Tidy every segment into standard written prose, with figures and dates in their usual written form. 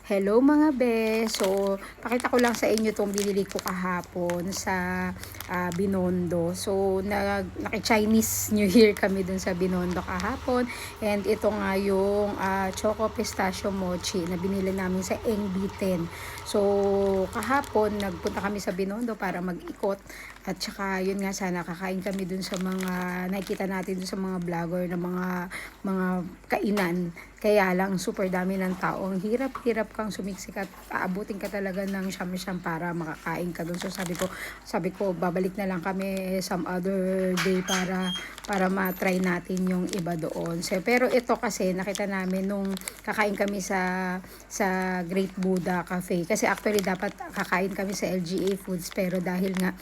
Hello mga be. So, pakita ko lang sa inyo itong binili ko kahapon sa Binondo. So, naki-Chinese New Year kami dun sa Binondo kahapon. And ito nga yung Choco Pistachio Mochi na binili namin sa NB10. So, kahapon nagpunta kami sa Binondo para mag-ikot. At saka, yun nga sana, kakain kami dun sa mga, nakikita natin dun sa mga vlogger na mga kainan. Kaya lang, super dami ng tao. Ang hirap-hirap kang sumiksik at aabutin ka talaga ng siyam-siyam para makakain ka dun. So sabi ko, babalik na lang kami some other day para ma-try natin yung iba doon. So, pero ito kasi, nakita namin nung kakain kami sa Great Buddha Cafe. Kasi actually, dapat kakain kami sa LGA Foods. Pero dahil nga,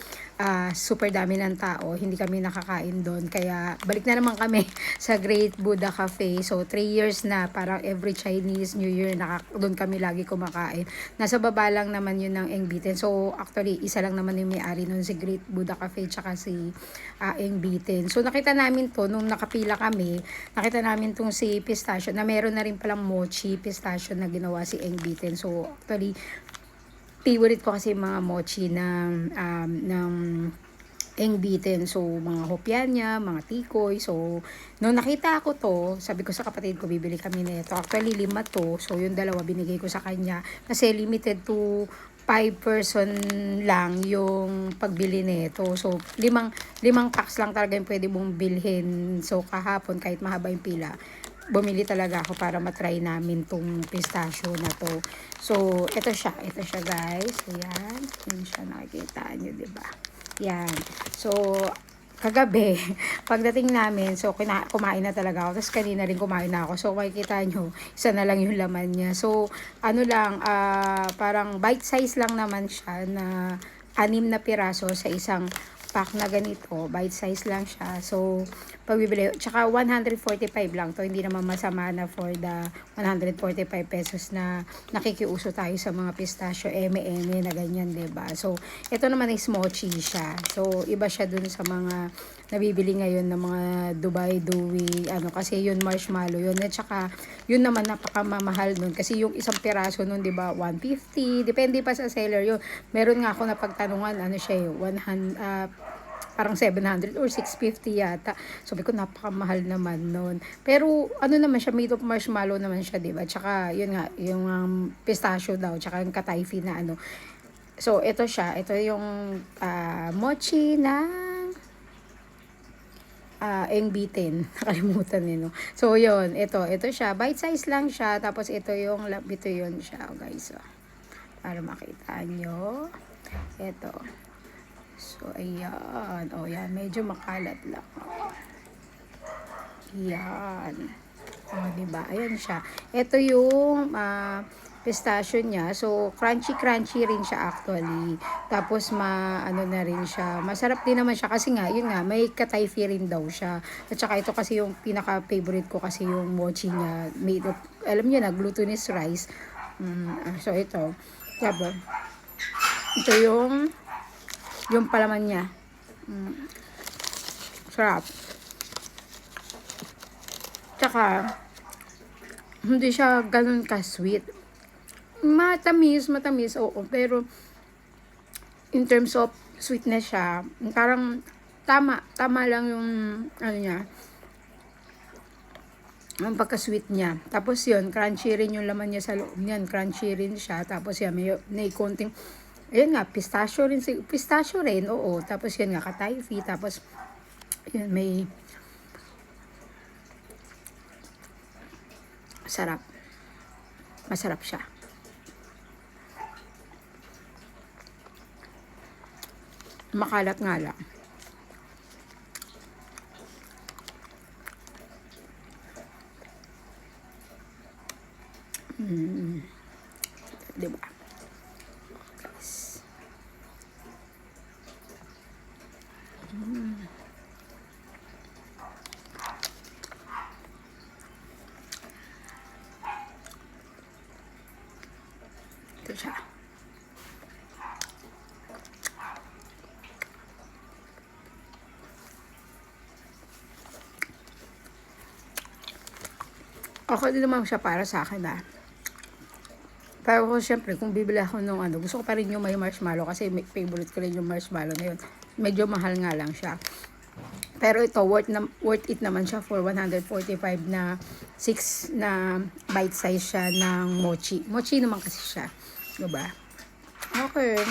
super dami ng tao, hindi kami nakakain doon. Kaya, balik na naman kami sa Great Buddha Cafe. So, 3 years na, parang every Chinese New Year, doon kami lagi kumakain. Nasa baba lang naman yun ng Engbitin. So, actually, isa lang naman yung may-ari nun, si Great Buddha Cafe, tsaka si Engbitin. So, nakita namin to, nung nakapila kami, nakita namin tong si Pistachio, na meron na rin palang mochi pistachio na ginawa si Engbitin. So, actually, favorite ko kasi mga mochi ng Engbitin. So, mga hopya niya, mga tikoy. So, nung nakita ko to, sabi ko sa kapatid ko, bibili kami nito. Actually, 5 to. So, yung dalawa binigay ko sa kanya. Kasi limited to 5 person lang yung pagbili nito. So, limang packs lang talaga yung pwede mong bilhin. So, kahapon, kahit mahaba yung pila, bumili talaga ako para matry namin tong pistachio na to. So, ito siya. Ito siya, guys. Ayan. Yan siya. Nakikita nyo, diba? Yan. So, kagabi, pagdating namin, so kumain na talaga ako. Tapos kanina rin kumain na ako. So, makikita nyo, isa na lang yung laman niya. So, ano lang, parang bite size lang naman siya na 6 na piraso sa isang pack na ganito. Bite size lang siya. So, pagbibili, tsaka 145 lang to. Hindi naman masama na for the 145 pesos na nakikiuso tayo sa mga pistachio, eme-eme na ganyan, 'di ba? So, ito naman is mochi siya. So, iba siya dun sa mga nabibili ngayon ng mga Dubai Dewy, kasi yun marshmallow yun. At saka, yun naman napakamamahal nun. Kasi yung isang piraso nun, 'di ba, 150. Depende pa sa seller yun. Meron nga ako napagtanungan, siya 100, parang 700 or 650 yata. Sabi ko, napakamahal naman nun. Pero, naman siya, made of marshmallow naman siya, diba? Tsaka, yun nga, yung pistachio daw, tsaka yung katayfi na So, ito siya. Ito yung mochi na Engbitin. Nakalimutan no. So, yun. Ito siya. Bite size lang siya. Tapos, ito yun siya, guys. So, para makita nyo. Ito. So, ayan. O, yan. Medyo makalat lang. Yan. O, diba? Ayan siya. Ito yung pistachio niya. So, crunchy-crunchy rin siya actually. Tapos, na rin siya. Masarap din naman siya kasi nga, yun nga, may katayfi rin daw siya. At saka ito kasi yung pinaka-favorite ko kasi yung mochi niya. Made of, alam niyo na, glutinous rice. So, ito. Diba? Ito yung palaman niya. Sarap. Tsaka, hindi siya ganun ka-sweet. Matamis, oo. Pero, in terms of sweetness siya, parang tama lang yung, niya, ang pagka-sweet niya. Tapos yun, crunchy rin yung laman niya sa loob niyan. Crunchy rin siya. Tapos yan, may konting, ayun nga, pistachio rin, oo. Tapos yun nga, katayfi. Tapos, yun, may, masarap siya. Makalat nga lang. Diba? Ito siya. Okay din naman siya para sa akin Pero ko syempre, kung bibili ako nung ano, gusto ko pa rin yung may marshmallow kasi favorite ko rin yung marshmallow na yun. Medyo mahal nga lang siya. Pero ito, worth it naman siya for 145 na 6 na bite size siya ng mochi. Mochi naman kasi siya. Diba? Okay.